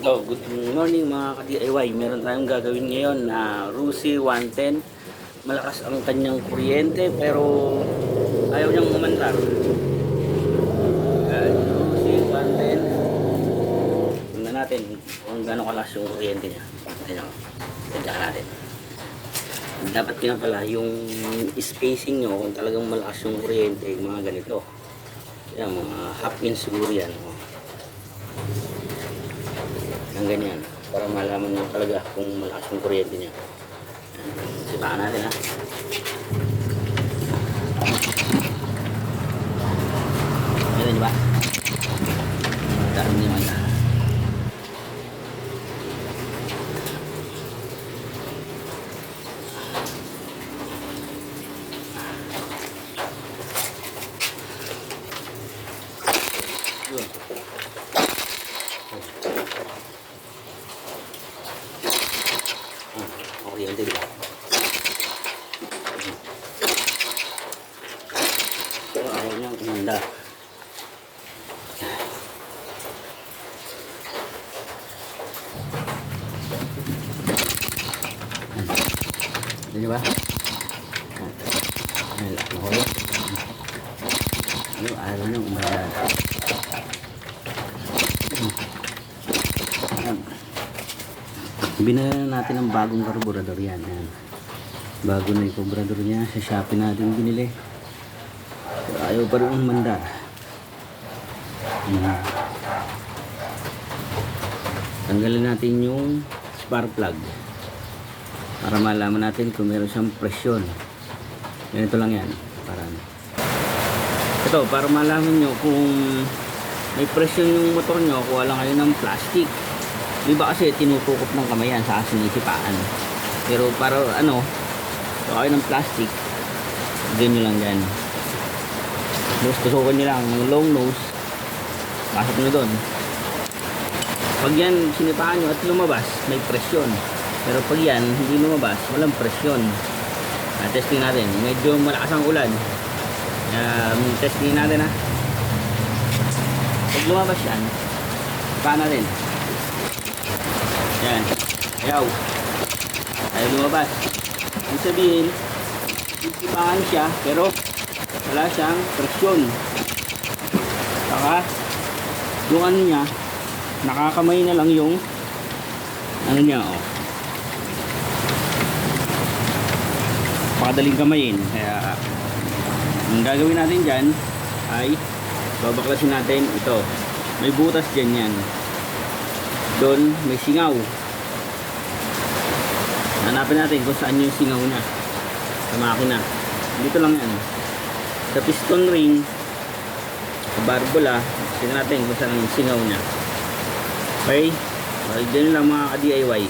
Oh, good morning mga ka-DIY. Meron tayong gagawin ngayon na Rusi 110. Malakas ang kanyang kuryente pero ayaw niyang umandar. Rusi 110. Tingnan natin kung gaano kalakas yung kuryente niya. Ayan. Tandaan natin. Dapat nga pala yung spacing nyo kung talagang malakas yung kuryente, mga ganito. Ayan, mga half inch siguro yan. Ang ganyan para malaman nyo talaga kung malakas yung kuryente niya. Sipakan natin ha. Ayan, di ba? Dami niya man. Yun. Kuryente, di ba? Pero ayaw niyang umanda. Di ba? Ay, ako yun. Ano, ayaw niyang umanda. Binili natin ng bagong karburador yan. Bago na yung karburador niya. Sa Shopee natin binili. Pero ayaw pa rin umandar. Tanggalin natin yung spark plug para malaman natin kung meron siyang presyon. Ganito lang yan. Ito, para malaman nyo kung may presyon yung motor nyo, kuha lang kayo ng plastic. Diba kasi tinutukot ng kamay yan sa sinisipaan. Pero para ano, kuha kayo ng plastic, ganyan nyo lang dyan. Tusukan nyo lang ng long nose, pasok nyo doon. Pag yan sinipaan nyo at lumabas, may presyon. Pero pag yan hindi lumabas, walang presyon. Testing natin, medyo malakas ang ulan. Testing natin ha. Pag lumabas yan, sipaan natin. Yan, ayaw lumabas. Ibig sabihin, sipaan siya pero wala siyang presyon. Saka yung ano niya, nakakamay na lang yung ano niya, oh. Pakadaling kamayin. Kaya ang gagawin natin dyan ay babaklasin natin ito. May butas dyan yan. Doon may singaw. Hanapin natin kung saan yung singaw niya sa makina. Dito lang yan. Sa piston ring, sa barbola, tingnan natin kung saan yung singaw niya. Okay? Well, dyan lang mga ka-DIY.